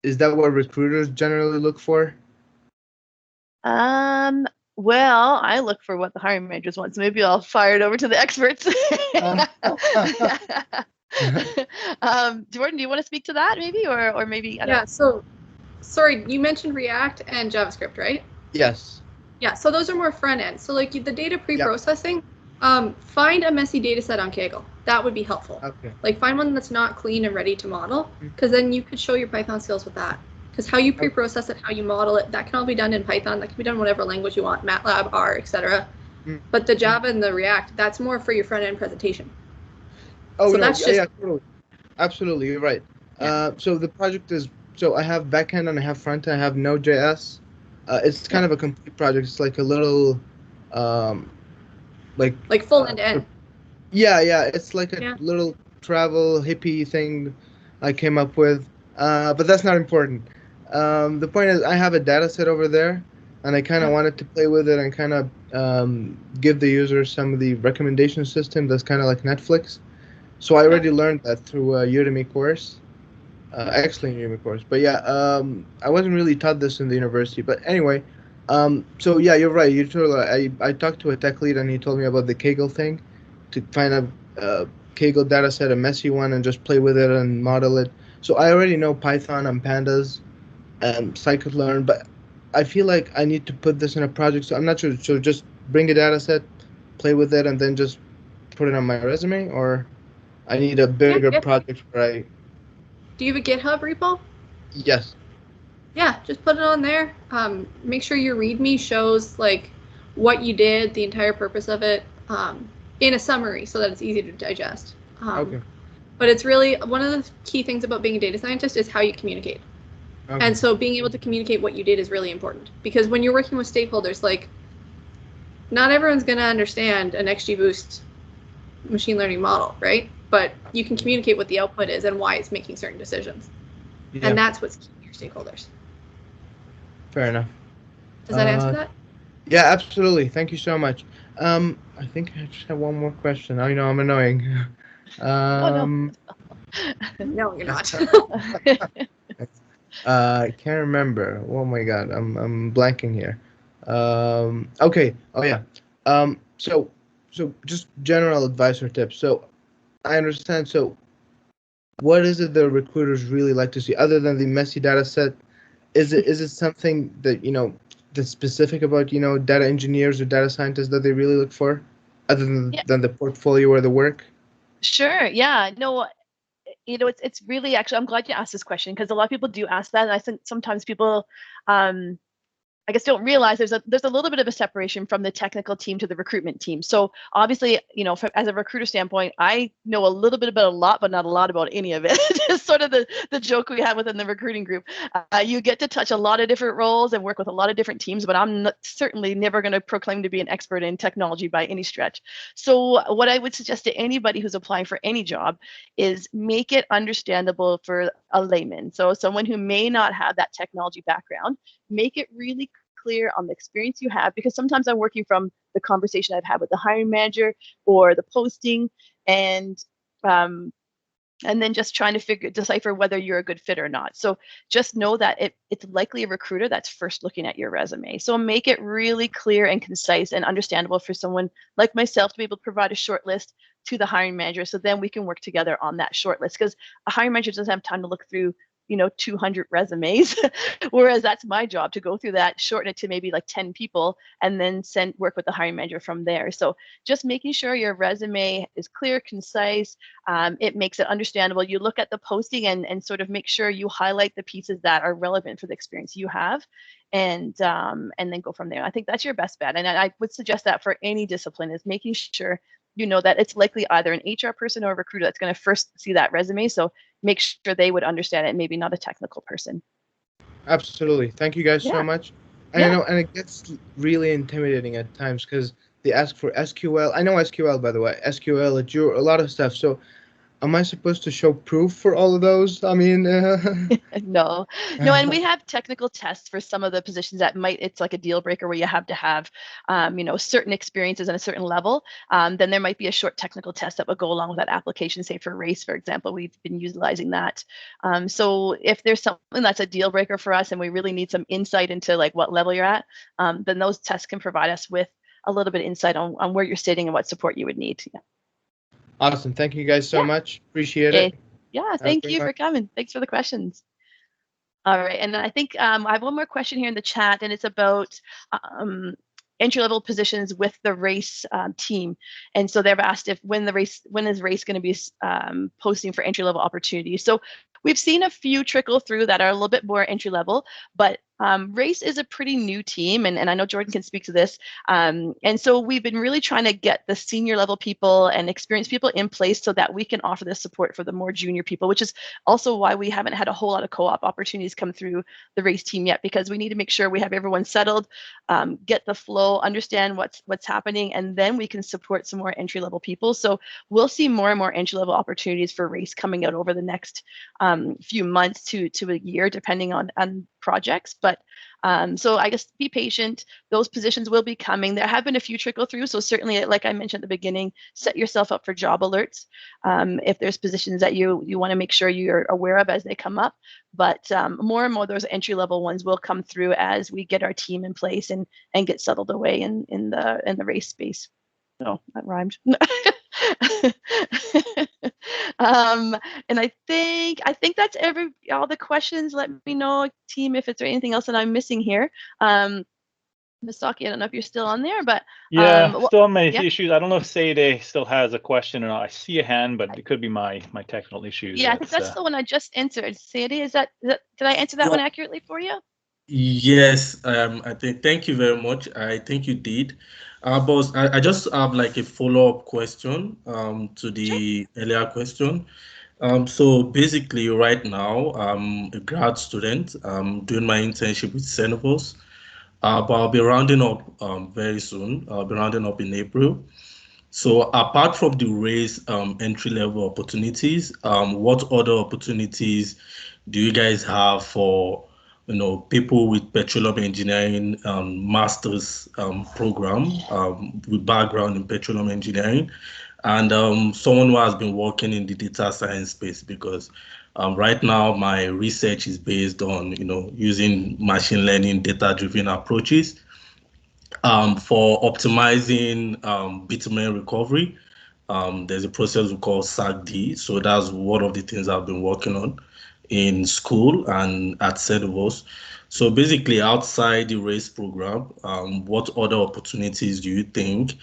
Is that what recruiters generally look for? Well, I look for what the hiring managers want, so maybe I'll fire it over to the experts. Jordan, do you want to speak to that maybe, or maybe? I don't know. So, sorry, you mentioned React and JavaScript, right? Yes. Yeah, so those are more front end. So like the data pre-processing, find a messy data set on Kaggle. That would be helpful. Okay. Like find one that's not clean and ready to model, because then you could show your Python skills with that. Because how you pre-process it, how you model it, that can all be done in Python. That can be done in whatever language you want, MATLAB, R, etc. But the Java and the React, that's more for your front end presentation. Oh, so no, that's yeah, totally. Absolutely, you're right. Yeah. So the project is, so I have backend and I have front end. I have Node.js. It's kind of a complete project. It's like a little, like full end to end. Yeah, it's like a little travel hippie thing I came up with, but that's not important. The point is, I have a data set over there, and I kind of wanted to play with it and kind of give the user some of the recommendation system that's kind of like Netflix. So I already learned that through a Udemy course, excellent Udemy course. But yeah, I wasn't really taught this in the university. But anyway, so yeah, you're right. I talked to a tech lead, and he told me about the Kaggle thing, to find a Kaggle data set, a messy one, and just play with it and model it. So I already know Python and Pandas and scikit-learn, but I feel like I need to put this in a project. So I'm not sure. So just bring a data set, play with it, and then just put it on my resume, or I need a bigger project where I... Do you have a GitHub repo? Yes. Yeah, just put it on there. Make sure your README shows like what you did, the entire purpose of it, in a summary so that it's easy to digest. Okay. But it's really, one of the key things about being a data scientist is how you communicate. Okay. And so being able to communicate what you did is really important, because when you're working with stakeholders, like not everyone's going to understand an XGBoost machine learning model, right? But you can communicate what the output is and why it's making certain decisions. Yeah. And that's what's key to your stakeholders. Fair enough. Does that answer that? Yeah, absolutely. Thank you so much. I think I just have one more question. I know I'm annoying. No, you're not. I can't remember. Oh my god, I'm blanking here. Okay. Oh yeah. So just general advice or tips. So I understand. So what is it the recruiters really like to see, other than the messy data set? Is it something that that's specific about data engineers or data scientists that they really look for, other than the portfolio or the work? Sure. Yeah. No. It's really, actually, I'm glad you asked this question, because a lot of people do ask that, and I think sometimes people I guess don't realize there's a little bit of a separation from the technical team to the recruitment team. So obviously, as a recruiter standpoint, I know a little bit about a lot, but not a lot about any of it. It's sort of the joke we have within the recruiting group. You get to touch a lot of different roles and work with a lot of different teams, but I'm certainly never going to proclaim to be an expert in technology by any stretch. So what I would suggest to anybody who's applying for any job is make it understandable for a layman. So someone who may not have that technology background, make it really clear on the experience you have, because sometimes I'm working from the conversation I've had with the hiring manager or the posting, and then just trying to decipher whether you're a good fit or not. So just know that it's likely a recruiter that's first looking at your resume. So make it really clear and concise and understandable for someone like myself to be able to provide a short list to the hiring manager, so then we can work together on that short list, because a hiring manager doesn't have time to look through 200 resumes, whereas that's my job, to go through that, shorten it to maybe like 10 people, and then work with the hiring manager from there. So just making sure your resume is clear, concise, it makes it understandable. You look at the posting and sort of make sure you highlight the pieces that are relevant for the experience you have, and then go from there. I think that's your best bet. And I would suggest that for any discipline, is making sure that it's likely either an HR person or a recruiter that's going to first see that resume. So make sure they would understand it, maybe not a technical person. Absolutely. Thank you guys so much. And I know, and it gets really intimidating at times because they ask for SQL. I know SQL, by the way, SQL, Azure, a lot of stuff. So am I supposed to show proof for all of those? I mean, No, no, and we have technical tests for some of the positions that it's like a deal breaker where you have to have, certain experiences at a certain level. Then there might be a short technical test that would go along with that application. Say for race, for example, we've been utilizing that. So if there's something that's a deal breaker for us and we really need some insight into like what level you're at, then those tests can provide us with a little bit of insight on where you're sitting and what support you would need. Yeah. Awesome. Thank you guys so much. Appreciate Okay. it. Yeah, thank you for coming. Thanks for the questions. All right, and I think I have one more question here in the chat, and it's about entry-level positions with the race team. And so they've asked when is race going to be posting for entry-level opportunities. So we've seen a few trickle through that are a little bit more entry-level, but race is a pretty new team, and I know Jordan can speak to this. And so we've been really trying to get the senior level people and experienced people in place so that we can offer this support for the more junior people, which is also why we haven't had a whole lot of co-op opportunities come through the race team yet, because we need to make sure we have everyone settled, get the flow, understand what's happening, and then we can support some more entry-level people. So we'll see more and more entry-level opportunities for race coming out over the next few months to a year, depending on projects. But so I guess be patient. Those positions will be coming. There have been a few trickle through. So certainly, like I mentioned at the beginning, set yourself up for job alerts if there's positions that you want to make sure you're aware of as they come up. But more and more those entry level ones will come through as we get our team in place and get settled away in the race space. No, that rhymed. And I think that's all the questions. Let me know, team, if it's anything else that I'm missing here. Misaki, I don't know if you're still on there, but still on my issues. I don't know if Sayde still has a question or not. I see a hand, but it could be my technical issues. Yeah, I think that's the one I just answered. Sayde, did I answer that one accurately for you? Yes, I think. Thank you very much. I think you did. But I just have like a follow-up question to the earlier question. So basically, right now, I'm a grad student. I'm doing my internship with Cenovus, but I'll be rounding up very soon. I'll be rounding up in April. So apart from the raise entry-level opportunities, what other opportunities do you guys have for people with petroleum engineering master's program with background in petroleum engineering, and someone who has been working in the data science space? Because right now my research is based on using machine learning data-driven approaches for optimizing bitumen recovery. There's a process we call SAGD. So that's one of the things I've been working on in school and at Cenovus. So basically, outside the race program, what other opportunities do you think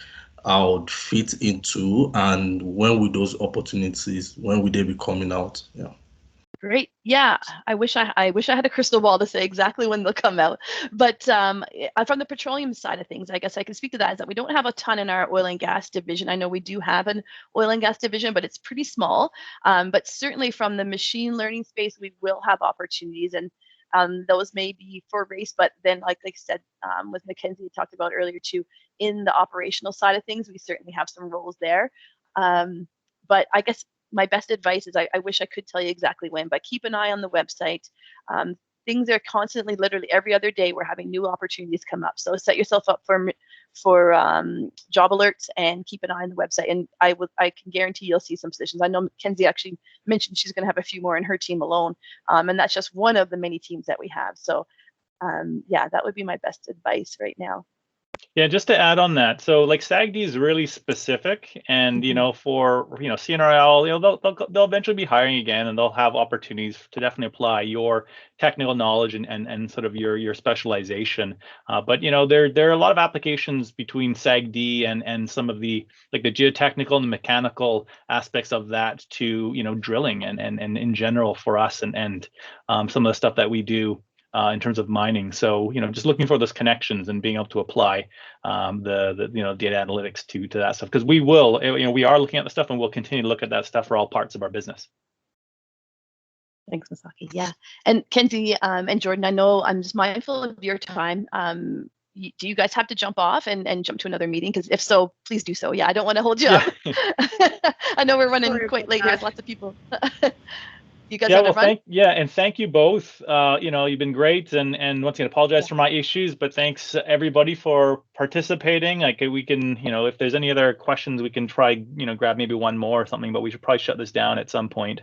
I would fit into, and when will those opportunities, when will they be coming out? Yeah. Great. Yeah, I wish I had a crystal ball to say exactly when they'll come out. But from the petroleum side of things, I guess I can speak to that, is that we don't have a ton in our oil and gas division. I know we do have an oil and gas division, but it's pretty small. But certainly from the machine learning space, we will have opportunities, and those may be for race. But then, like I said, with McKenzie talked about earlier too, in the operational side of things, we certainly have some roles there. But I guess my best advice is I wish I could tell you exactly when, but keep an eye on the website. Things are constantly, literally every other day, we're having new opportunities come up. So set yourself up for job alerts and keep an eye on the website. And I can guarantee you'll see some positions. I know McKenzie actually mentioned she's going to have a few more in her team alone, and that's just one of the many teams that we have. So yeah, that would be my best advice right now. Yeah, just to add on that, so like SAGD is really specific, and for CNRL, they'll eventually be hiring again, and they'll have opportunities to definitely apply your technical knowledge and sort of your specialization. But there are a lot of applications between SAGD and some of the the geotechnical and the mechanical aspects of that to drilling and in general for us and some of the stuff that we do. In terms of mining, so just looking for those connections and being able to apply the data analytics to that stuff, because we are looking at the stuff and we'll continue to look at that stuff for all parts of our business. Thanks, Masaki. Yeah. And Kenzie and Jordan, I know I'm just mindful of your time. Do you guys have to jump off and jump to another meeting? Because if so, please do so. Yeah, I don't want to hold you up. I know we're running quite late here. There's lots of people. You guys have to run? And thank you both. You've been great, and once again, apologize for my issues, but thanks everybody for participating. Like we can, if there's any other questions, we can try, grab maybe one more or something, but we should probably shut this down at some point.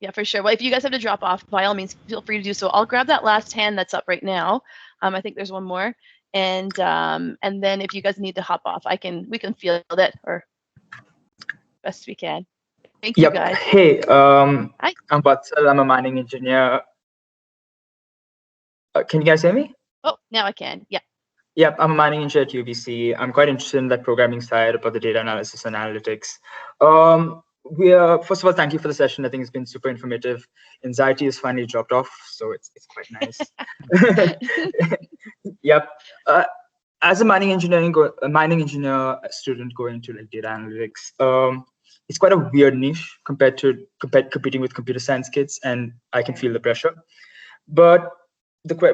Yeah, for sure. Well, if you guys have to drop off, by all means, feel free to do so. I'll grab that last hand that's up right now. I think there's one more, and then if you guys need to hop off, we can field it or best we can. Thank you, guys. Hey, Hi. I'm Vatsal. I'm a mining engineer. Can you guys hear me? Oh, now I can. Yeah. Yep, I'm a mining engineer at UBC. I'm quite interested in that programming side about the data analysis and analytics. First of all, thank you for the session. I think it's been super informative. Anxiety has finally dropped off, so it's quite nice. Yep. As a mining engineer student going to like data analytics, it's quite a weird niche compared to competing with computer science kids, and I can feel the pressure. But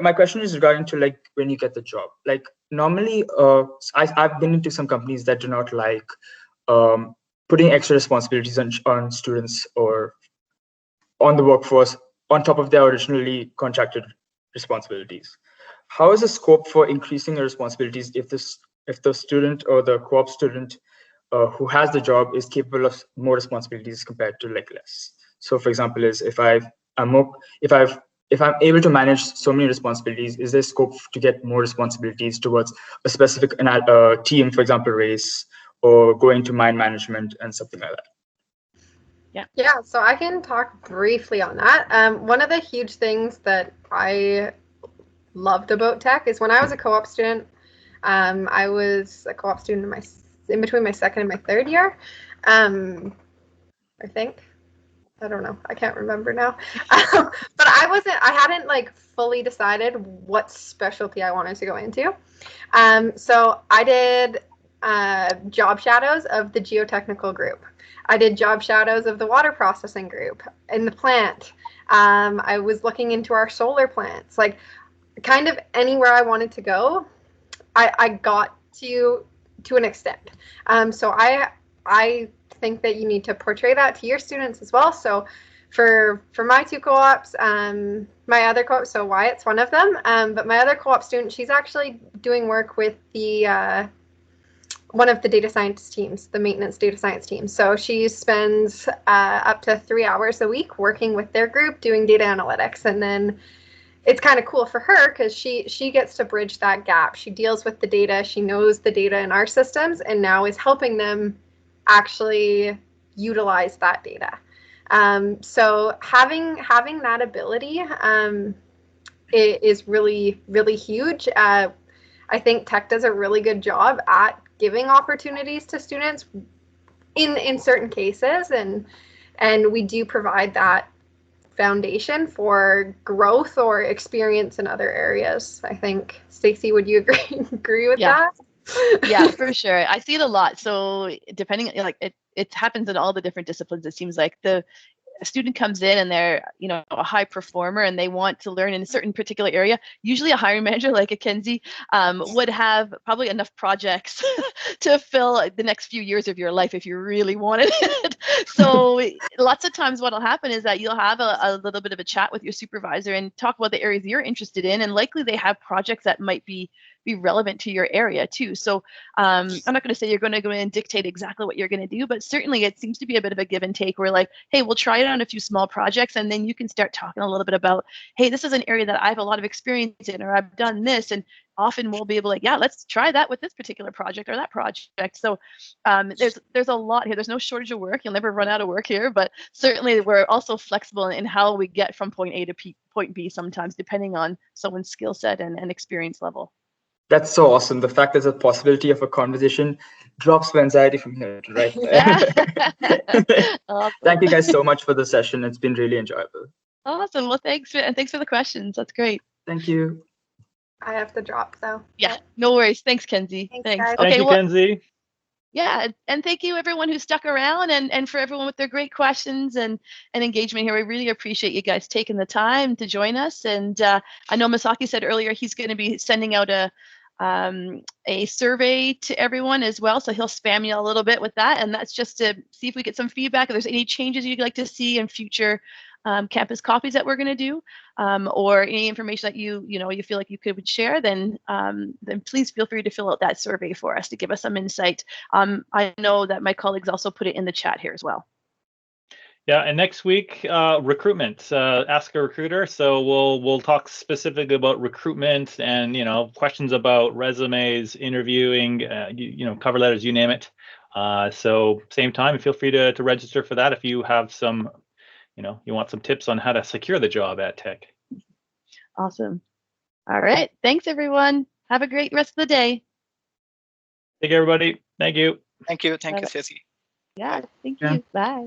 my question is regarding to like when you get the job. Like normally, I've been into some companies that do not like putting extra responsibilities on students or on the workforce on top of their originally contracted responsibilities. How is the scope for increasing the responsibilities if the student or the co-op student who has the job is capable of more responsibilities compared to like less? So for example, if I'm able to manage so many responsibilities, is there scope to get more responsibilities towards a specific team, for example, race, or going to mine management and something like that? Yeah, so I can talk briefly on that. One of the huge things that I loved about Teck is when I was a co-op student, I was a co-op student in between my second and my third year, I think. I don't know. I can't remember now. But I hadn't like fully decided what specialty I wanted to go into. So I did job shadows of the geotechnical group. I did job shadows of the water processing group in the plant. I was looking into our solar plants, like kind of anywhere I wanted to go. I got to an extent. So I think that you need to portray that to your students as well. So for my two co-ops, my other co-op, so Wyatt's one of them, but my other co-op student, she's actually doing work with the one of the data science teams, the maintenance data science team. So she spends up to 3 hours a week working with their group doing data analytics, and then it's kind of cool for her because she gets to bridge that gap. She deals with the data, she knows the data in our systems, and now is helping them actually utilize that data. So having that ability is really, really huge. I think Teck does a really good job at giving opportunities to students in certain cases, and we do provide that foundation for growth or experience in other areas. I think, Stacey, would you agree with that? Yeah, for sure. I see it a lot. So depending, like it happens in all the different disciplines. It seems like a student comes in and they're, a high performer and they want to learn in a certain particular area. Usually a hiring manager like a Kenzie would have probably enough projects to fill the next few years of your life if you really wanted it. So lots of times what'll happen is that you'll have a little bit of a chat with your supervisor and talk about the areas you're interested in, and likely they have projects that might be relevant to your area too. So I'm not going to say you're going to go in and dictate exactly what you're going to do, but certainly it seems to be a bit of a give and take. We're like, hey, we'll try it on a few small projects, and then you can start talking a little bit about, hey, this is an area that I have a lot of experience in, or I've done this, and often we'll be able to, like, yeah, let's try that with this particular project or that project. So there's a lot here. There's no shortage of work. You'll never run out of work here, but certainly we're also flexible in how we get from point A to point B sometimes, depending on someone's skill set and experience level. That's so awesome. The fact there's a possibility of a conversation drops my anxiety from here to right there. Awesome. Thank you guys so much for the session. It's been really enjoyable. Awesome. Well, thanks for the questions. That's great. Thank you. I have to drop though. Yeah, no worries. Thanks, Kenzie. Thanks. Okay, Thank you, Kenzie. Yeah, and thank you everyone who stuck around and for everyone with their great questions and engagement here. We really appreciate you guys taking the time to join us. And I know Masaki said earlier he's going to be sending out a survey to everyone as well. So he'll spam you a little bit with that. And that's just to see if we get some feedback, if there's any changes you'd like to see in future campus copies that we're going to do, or any information that you feel like you could share, then please feel free to fill out that survey for us to give us some insight. I know that my colleagues also put it in the chat here as well. Yeah, and next week, recruitment. Ask a recruiter. So we'll talk specifically about recruitment and questions about resumes, interviewing, cover letters, you name it. So same time, feel free to register for that if you have some, you want some tips on how to secure the job at Teck. Awesome. All right. Thanks, everyone. Have a great rest of the day. Take care, everybody. Thank you. Thank you. Thank you, Bye-bye. Stacey. Yeah, thank Yeah. you. Bye.